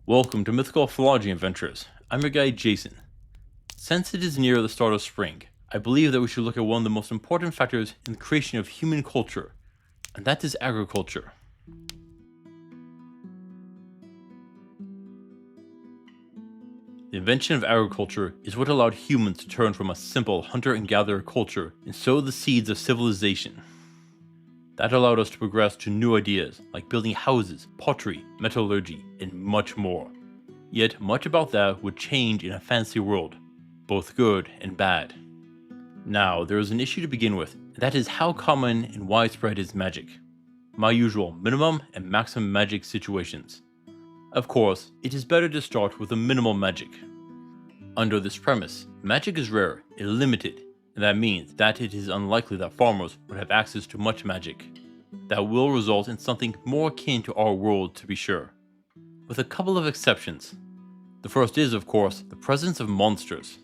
Welcome to Mythical Phylogeny Adventures. I'm your guide Jason. Since it is near the start of spring, I believe that we should look at one of the most important factors in the creation of human culture, and that is agriculture. The invention of agriculture is what allowed humans to turn from a simple hunter and gatherer culture and sow the seeds of civilization. That allowed us to progress to new ideas like building houses, pottery, metallurgy, and much more. Yet much about that would change in a fantasy world, both good and bad. Now, there is an issue to begin with, and that is how common and widespread is magic. My usual minimum and maximum magic situations. Of course, it is better to start with a minimal magic. Under this premise, magic is rare and limited, and that means that it is unlikely that farmers would have access to much magic. That will result in something more akin to our world, to be sure. With a couple of exceptions. The first is, of course, the presence of monsters.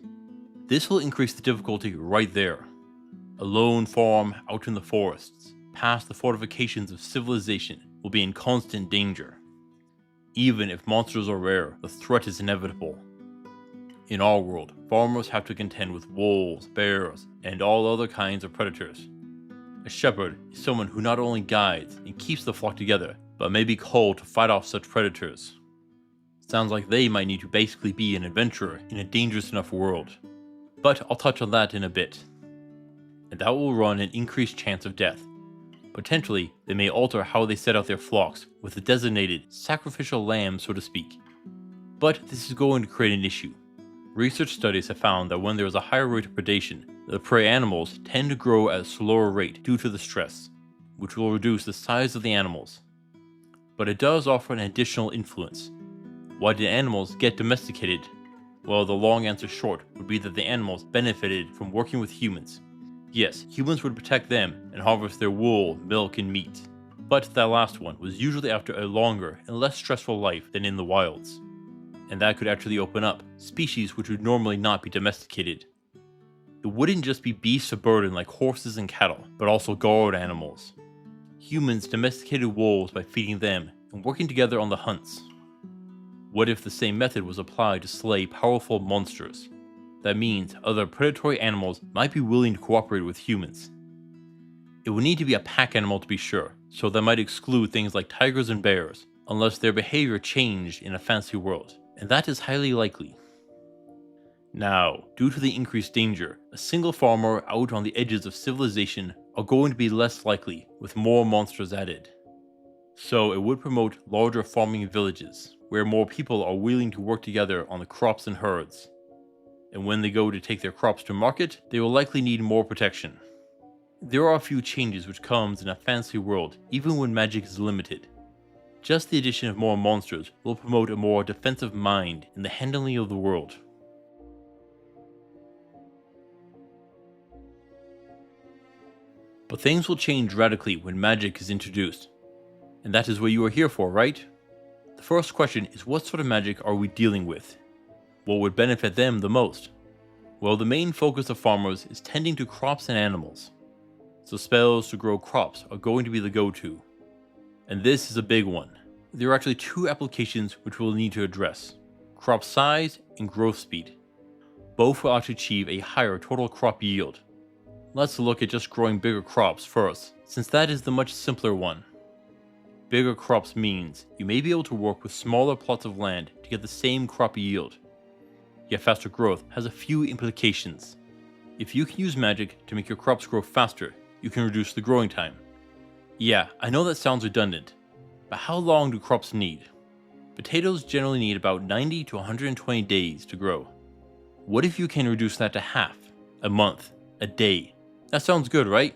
This will increase the difficulty right there. A lone farm out in the forests, past the fortifications of civilization, will be in constant danger. Even if monsters are rare, the threat is inevitable. In our world, farmers have to contend with wolves, bears, and all other kinds of predators. A shepherd is someone who not only guides and keeps the flock together, but may be called to fight off such predators. Sounds like they might need to basically be an adventurer in a dangerous enough world. But I'll touch on that in a bit. And that will run an increased chance of death. Potentially, they may alter how they set out their flocks with a designated sacrificial lamb, so to speak. But this is going to create an issue. Research studies have found that when there is a higher rate of predation, the prey animals tend to grow at a slower rate due to the stress, which will reduce the size of the animals. But it does offer an additional influence. Why did animals get domesticated? Well, the long answer short would be that the animals benefited from working with humans. Yes, humans would protect them and harvest their wool, milk, and meat. But that last one was usually after a longer and less stressful life than in the wilds. And that could actually open up species which would normally not be domesticated. It wouldn't just be beasts of burden like horses and cattle, but also guard animals. Humans domesticated wolves by feeding them and working together on the hunts. What if the same method was applied to slay powerful monsters? That means other predatory animals might be willing to cooperate with humans. It would need to be a pack animal to be sure, so that might exclude things like tigers and bears, unless their behavior changed in a fantasy world, and that is highly likely. Now, due to the increased danger, a single farmer out on the edges of civilization are going to be less likely with more monsters added. So it would promote larger farming villages, where more people are willing to work together on the crops and herds. And when they go to take their crops to market, they will likely need more protection. There are a few changes which comes in a fantasy world even when magic is limited. Just the addition of more monsters will promote a more defensive mind in the handling of the world. But things will change radically when magic is introduced. And that is what you are here for, right? The first question is, what sort of magic are we dealing with? What would benefit them the most? Well, the main focus of farmers is tending to crops and animals. So spells to grow crops are going to be the go-to. And this is a big one. There are actually two applications which we'll need to address: crop size and growth speed. Both will actually achieve a higher total crop yield. Let's look at just growing bigger crops first, since that is the much simpler one. Bigger crops means you may be able to work with smaller plots of land to get the same crop yield. Yet faster growth has a few implications. If you can use magic to make your crops grow faster, you can reduce the growing time. Yeah, I know that sounds redundant, but how long do crops need? Potatoes generally need about 90 to 120 days to grow. What if you can reduce that to half, a month, a day? That sounds good, right?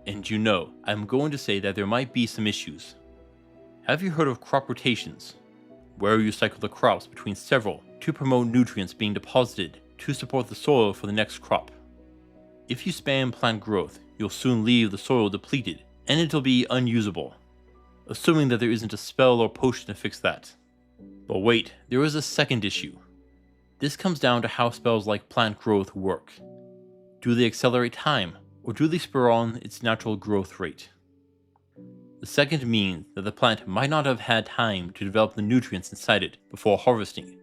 And you know, I'm going to say that there might be some issues. Have you heard of crop rotations? Where you cycle the crops between several to promote nutrients being deposited to support the soil for the next crop. If you spam plant growth, you'll soon leave the soil depleted and it'll be unusable, assuming that there isn't a spell or potion to fix that. But wait, there is a second issue. This comes down to how spells like plant growth work. Do they accelerate time, or do they spur on its natural growth rate? The second means that the plant might not have had time to develop the nutrients inside it before harvesting.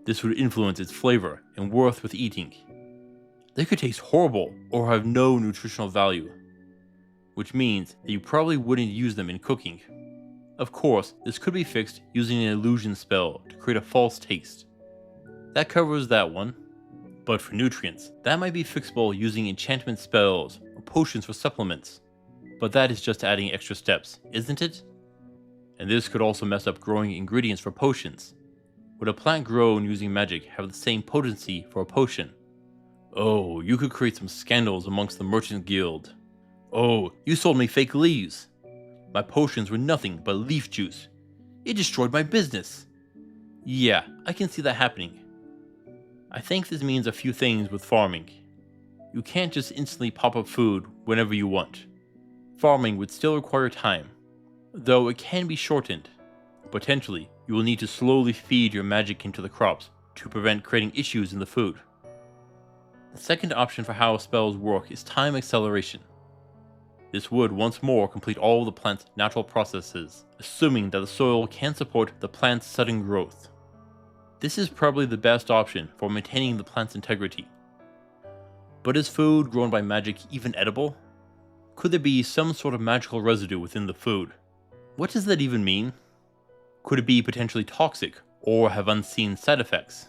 This would influence its flavor and worth with eating. They could taste horrible or have no nutritional value, which means that you probably wouldn't use them in cooking. Of course, this could be fixed using an illusion spell to create a false taste. That covers that one. But for nutrients, that might be fixable using enchantment spells or potions for supplements. But that is just adding extra steps, isn't it? And this could also mess up growing ingredients for potions. Would a plant grown using magic have the same potency for a potion? Oh, you could create some scandals amongst the merchant guild. Oh, you sold me fake leaves. My potions were nothing but leaf juice. It destroyed my business. Yeah, I can see that happening. I think this means a few things with farming. You can't just instantly pop up food whenever you want. Farming would still require time, though it can be shortened. Potentially, you will need to slowly feed your magic into the crops to prevent creating issues in the food. The second option for how spells work is time acceleration. This would once more complete all the plant's natural processes, assuming that the soil can support the plant's sudden growth. This is probably the best option for maintaining the plant's integrity. But is food grown by magic even edible? Could there be some sort of magical residue within the food? What does that even mean? Could it be potentially toxic or have unseen side effects?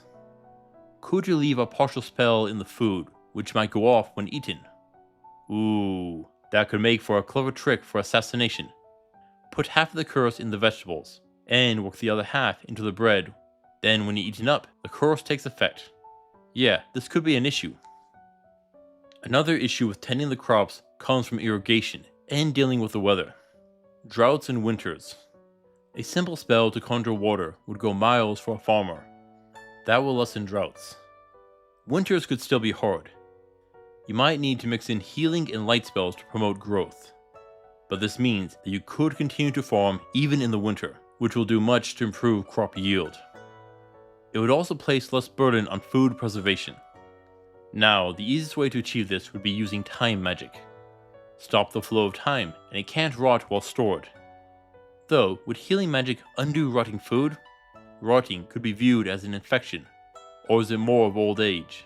Could you leave a partial spell in the food which might go off when eaten? Ooh, that could make for a clever trick for assassination. Put half of the curse in the vegetables and work the other half into the bread. Then when eaten up, the curse takes effect. Yeah, this could be an issue. Another issue with tending the crops comes from irrigation and dealing with the weather. Droughts and winters. A simple spell to conjure water would go miles for a farmer. That will lessen droughts. Winters could still be hard. You might need to mix in healing and light spells to promote growth. But this means that you could continue to farm even in the winter, which will do much to improve crop yield. It would also place less burden on food preservation. Now, the easiest way to achieve this would be using time magic. Stop the flow of time, and it can't rot while stored. Though, would healing magic undo rotting food? Rotting could be viewed as an infection, or is it more of old age?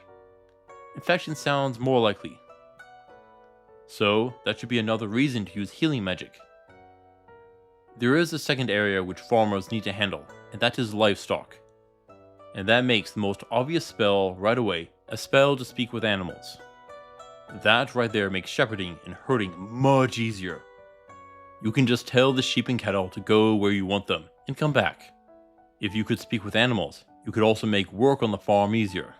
Infection sounds more likely. So, that should be another reason to use healing magic. There is a second area which farmers need to handle, and that is livestock. And that makes the most obvious spell right away a spell to speak with animals. That right there makes shepherding and herding much easier. You can just tell the sheep and cattle to go where you want them and come back. If you could speak with animals, you could also make work on the farm easier.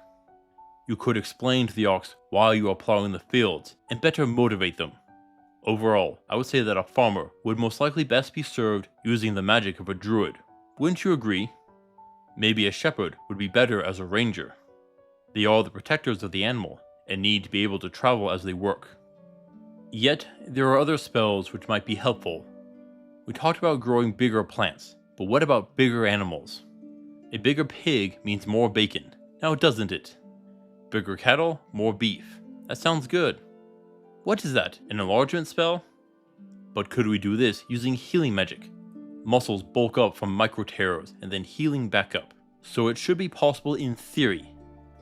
You could explain to the ox why you are plowing the fields and better motivate them. Overall, I would say that a farmer would most likely best be served using the magic of a druid. Wouldn't you agree? Maybe a shepherd would be better as a ranger. They are the protectors of the animal and need to be able to travel as they work. Yet, there are other spells which might be helpful. We talked about growing bigger plants, but what about bigger animals? A bigger pig means more bacon, now doesn't it? Bigger cattle, more beef. That sounds good. What is that, an enlargement spell? But could we do this using healing magic? Muscles bulk up from micro tears and then healing back up, so it should be possible in theory.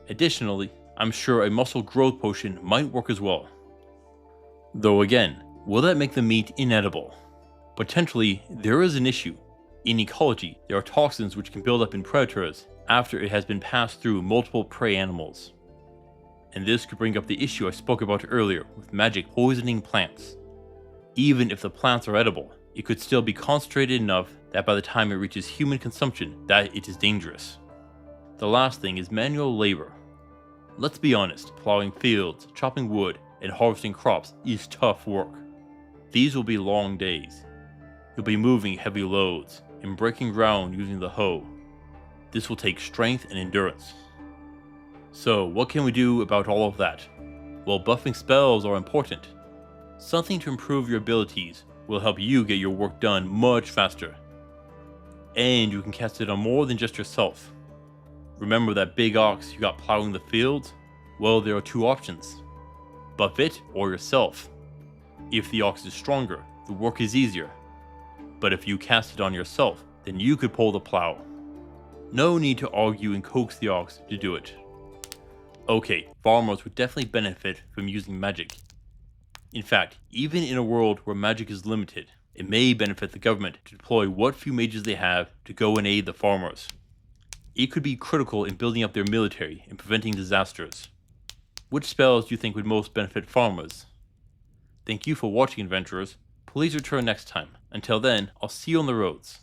Additionally, I'm sure a muscle growth potion might work as well. Though again, will that make the meat inedible? Potentially, there is an issue. In ecology, there are toxins which can build up in predators after it has been passed through multiple prey animals. And this could bring up the issue I spoke about earlier with magic poisoning plants. Even if the plants are edible, it could still be concentrated enough that by the time it reaches human consumption, that it is dangerous. The last thing is manual labor. Let's be honest, plowing fields, chopping wood, and harvesting crops is tough work. These will be long days. You'll be moving heavy loads and breaking ground using the hoe. This will take strength and endurance. So, what can we do about all of that? Well, buffing spells are important. Something to improve your abilities will help you get your work done much faster. And you can cast it on more than just yourself. Remember that big ox you got plowing the fields? Well, there are two options. Buff it or yourself. If the ox is stronger, the work is easier. But if you cast it on yourself, then you could pull the plow. No need to argue and coax the ox to do it. Okay, farmers would definitely benefit from using magic. In fact, even in a world where magic is limited, it may benefit the government to deploy what few mages they have to go and aid the farmers. It could be critical in building up their military and preventing disasters. Which spells do you think would most benefit farmers? Thank you for watching, adventurers. Please return next time. Until then, I'll see you on the roads.